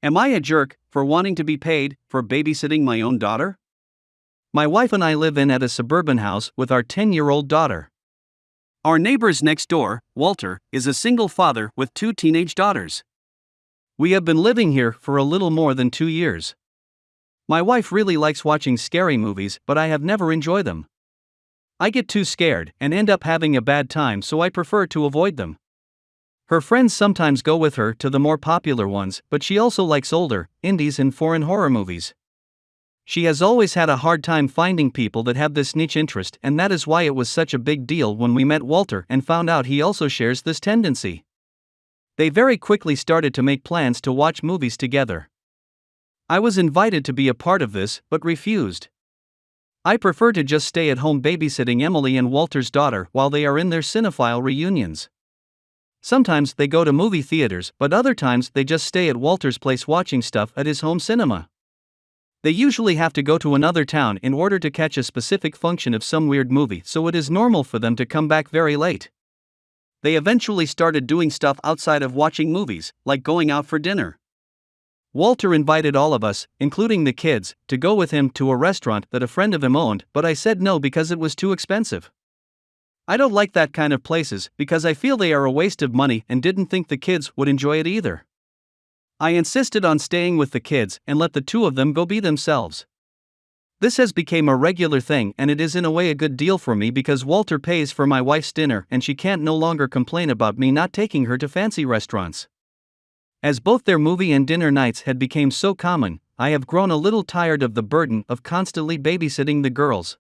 Am I a jerk for wanting to be paid for babysitting my own daughter? My wife and I live at a suburban house with our 10-year-old daughter. Our neighbors next door, Walter, is a single father with 2 teenage daughters. We have been living here for a little more than 2 years. My wife really likes watching scary movies, but I have never enjoyed them. I get too scared and end up having a bad time, so I prefer to avoid them. Her friends sometimes go with her to the more popular ones, but she also likes older, indies and foreign horror movies. She has always had a hard time finding people that have this niche interest, and that is why it was such a big deal when we met Walter and found out he also shares this tendency. They very quickly started to make plans to watch movies together. I was invited to be a part of this, but refused. I prefer to just stay at home babysitting Emily and Walter's daughter while they are in their cinephile reunions. Sometimes they go to movie theaters, but other times they just stay at Walter's place watching stuff at his home cinema. They usually have to go to another town in order to catch a specific function of some weird movie, so it is normal for them to come back very late. They eventually started doing stuff outside of watching movies, like going out for dinner. Walter invited all of us, including the kids, to go with him to a restaurant that a friend of him owned, but I said no because it was too expensive. I don't like that kind of places because I feel they are a waste of money and didn't think the kids would enjoy it either. I insisted on staying with the kids and let the 2 of them go be themselves. This has become a regular thing, and it is in a way a good deal for me because Walter pays for my wife's dinner and she can't no longer complain about me not taking her to fancy restaurants. As both their movie and dinner nights had become so common, I have grown a little tired of the burden of constantly babysitting the girls.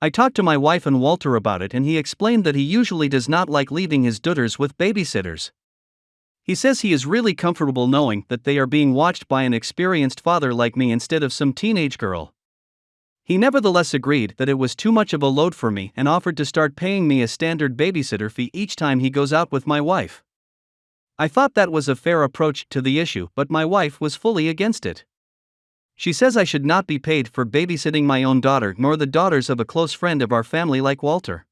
I talked to my wife and Walter about it, and he explained that he usually does not like leaving his daughters with babysitters. He says he is really comfortable knowing that they are being watched by an experienced father like me instead of some teenage girl. He nevertheless agreed that it was too much of a load for me and offered to start paying me a standard babysitter fee each time he goes out with my wife. I thought that was a fair approach to the issue, but my wife was fully against it. She says I should not be paid for babysitting my own daughter nor the daughters of a close friend of our family like Walter.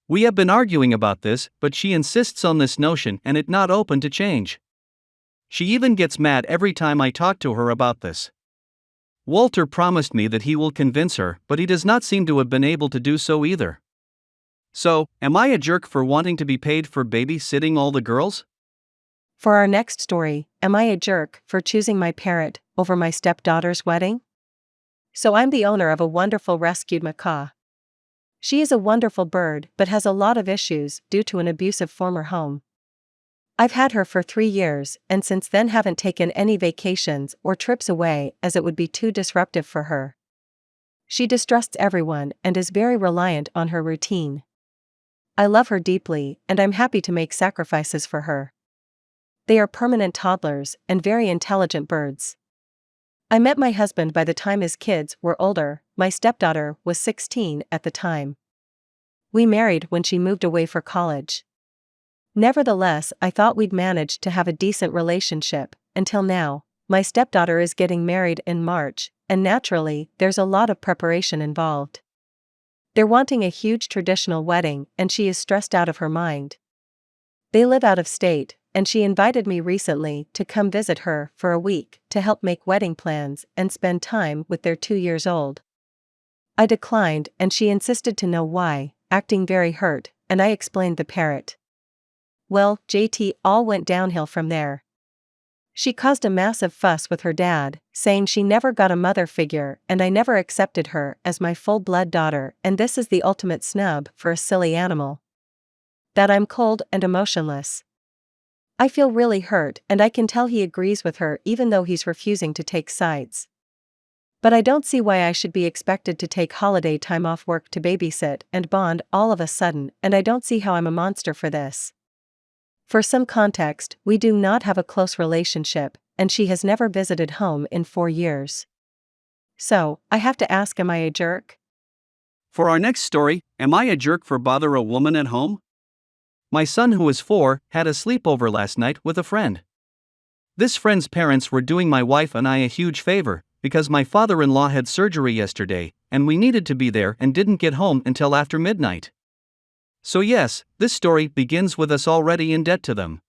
We have been arguing about this, but she insists on this notion and it not open to change. She even gets mad every time I talk to her about this. Walter promised me that he will convince her, but he does not seem to have been able to do so either. So, am I a jerk for wanting to be paid for babysitting all the girls? For our next story, am I a jerk for choosing my parrot over my stepdaughter's wedding? So I'm the owner of a wonderful rescued macaw. She is a wonderful bird but has a lot of issues due to an abusive former home. I've had her for 3 years and since then haven't taken any vacations or trips away as it would be too disruptive for her. She distrusts everyone and is very reliant on her routine. I love her deeply and I'm happy to make sacrifices for her. They are permanent toddlers and very intelligent birds. I met my husband by the time his kids were older. My stepdaughter was 16 at the time. We married when she moved away for college. Nevertheless, I thought we'd managed to have a decent relationship, until now. My stepdaughter is getting married in March, and naturally, there's a lot of preparation involved. They're wanting a huge traditional wedding, and she is stressed out of her mind. They live out of state, and she invited me recently to come visit her for a week to help make wedding plans and spend time with their 2 years old. I declined and she insisted to know why, acting very hurt, and I explained the parrot. Well, JT, all went downhill from there. She caused a massive fuss with her dad, saying she never got a mother figure and I never accepted her as my full-blood daughter, and this is the ultimate snub for a silly animal. That I'm cold and emotionless. I feel really hurt and I can tell he agrees with her even though he's refusing to take sides. But I don't see why I should be expected to take holiday time off work to babysit and bond all of a sudden, and I don't see how I'm a monster for this. For some context, we do not have a close relationship, and she has never visited home in 4 years. So, I have to ask, am I a jerk? For our next story, am I a jerk for bother a woman at home? My son, who is 4, had a sleepover last night with a friend. This friend's parents were doing my wife and I a huge favor, because my father-in-law had surgery yesterday, and we needed to be there and didn't get home until after midnight. So yes, this story begins with us already in debt to them.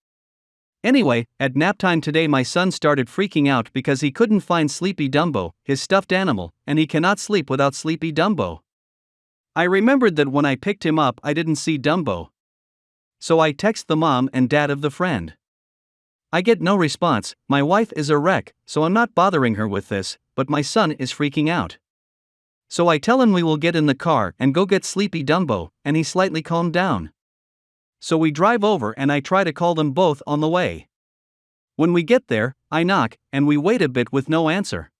Anyway, at nap time today my son started freaking out because he couldn't find Sleepy Dumbo, his stuffed animal, and he cannot sleep without Sleepy Dumbo. I remembered that when I picked him up I didn't see Dumbo. So I text the mom and dad of the friend. I get no response. My wife is a wreck, so I'm not bothering her with this, but my son is freaking out. So I tell him we will get in the car and go get Sleepy Dumbo, and he slightly calmed down. So we drive over and I try to call them both on the way. When we get there, I knock, and we wait a bit with no answer.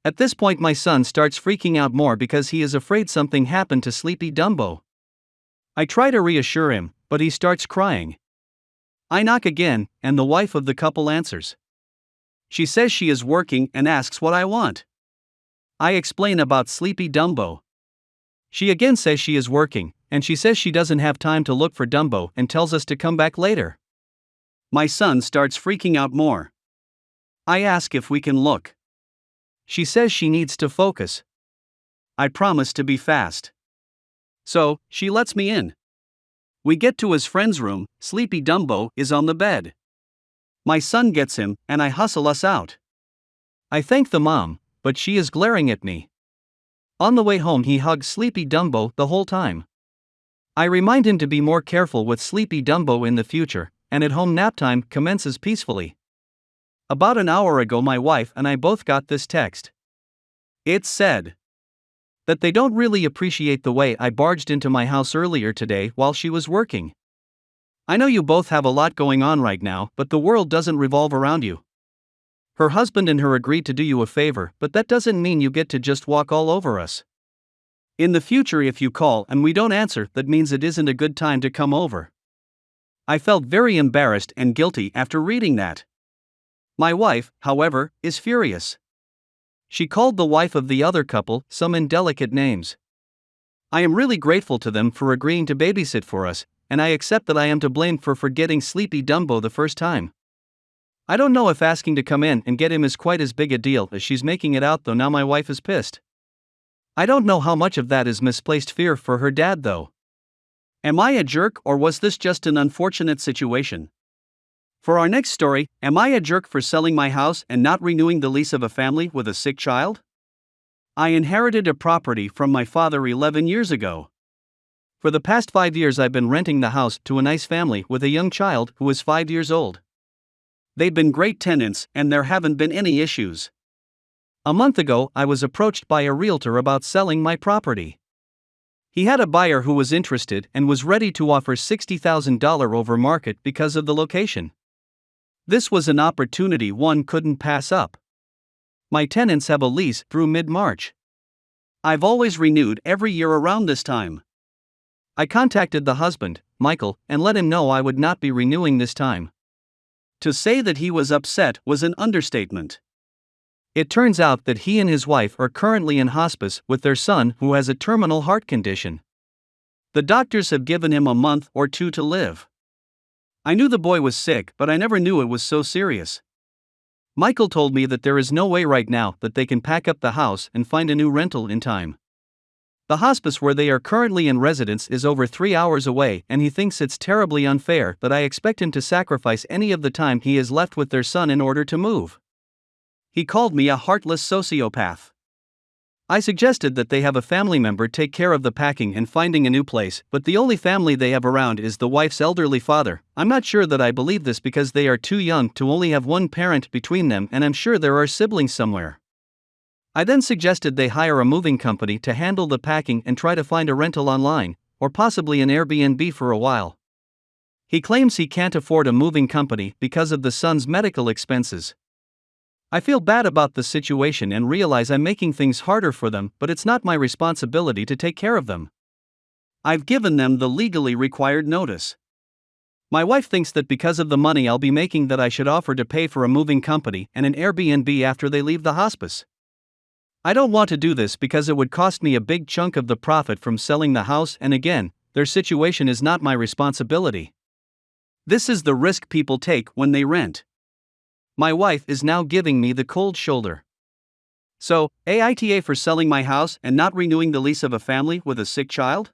At this point my son starts freaking out more because he is afraid something happened to Sleepy Dumbo. I try to reassure him, but he starts crying. I knock again, and the wife of the couple answers. She says she is working and asks what I want. I explain about Sleepy Dumbo. She again says she is working, and she says she doesn't have time to look for Dumbo and tells us to come back later. My son starts freaking out more. I ask if we can look. She says she needs to focus. I promise to be fast. So, she lets me in. We get to his friend's room. Sleepy Dumbo is on the bed. My son gets him, and I hustle us out. I thank the mom, but she is glaring at me. On the way home he hugs Sleepy Dumbo the whole time. I remind him to be more careful with Sleepy Dumbo in the future, and at home nap time commences peacefully. About an hour ago my wife and I both got this text. It said that they don't really appreciate the way I barged into my house earlier today while she was working. I know you both have a lot going on right now, but the world doesn't revolve around you. Her husband and her agreed to do you a favor, but that doesn't mean you get to just walk all over us. In the future if you call and we don't answer, that means it isn't a good time to come over. I felt very embarrassed and guilty after reading that. My wife, however, is furious. She called the wife of the other couple some indelicate names. I am really grateful to them for agreeing to babysit for us, and I accept that I am to blame for forgetting Sleepy Dumbo the first time. I don't know if asking to come in and get him is quite as big a deal as she's making it out, though now my wife is pissed. I don't know how much of that is misplaced fear for her dad though. Am I a jerk or was this just an unfortunate situation? For our next story, am I a jerk for selling my house and not renewing the lease of a family with a sick child? I inherited a property from my father 11 years ago. For the past 5 years I've been renting the house to a nice family with a young child who is 5 years old. They've been great tenants and there haven't been any issues. A month ago I was approached by a realtor about selling my property. He had a buyer who was interested and was ready to offer $60,000 over market because of the location. This was an opportunity one couldn't pass up. My tenants have a lease through mid-March. I've always renewed every year around this time. I contacted the husband, Michael, and let him know I would not be renewing this time. To say that he was upset was an understatement. It turns out that he and his wife are currently in hospice with their son who has a terminal heart condition. The doctors have given him a month or 2 to live. I knew the boy was sick, but I never knew it was so serious. Michael told me that there is no way right now that they can pack up the house and find a new rental in time. The hospice where they are currently in residence is over 3 hours away, and he thinks it's terribly unfair that I expect him to sacrifice any of the time he has left with their son in order to move. He called me a heartless sociopath. I suggested that they have a family member take care of the packing and finding a new place, but the only family they have around is the wife's elderly father. I'm not sure that I believe this because they are too young to only have one parent between them, and I'm sure there are siblings somewhere. I then suggested they hire a moving company to handle the packing and try to find a rental online, or possibly an Airbnb for a while. He claims he can't afford a moving company because of the son's medical expenses. I feel bad about the situation and realize I'm making things harder for them, but it's not my responsibility to take care of them. I've given them the legally required notice. My wife thinks that because of the money I'll be making that I should offer to pay for a moving company and an Airbnb after they leave the hospice. I don't want to do this because it would cost me a big chunk of the profit from selling the house, and again, their situation is not my responsibility. This is the risk people take when they rent. My wife is now giving me the cold shoulder. So, AITA for selling my house and not renewing the lease of a family with a sick child?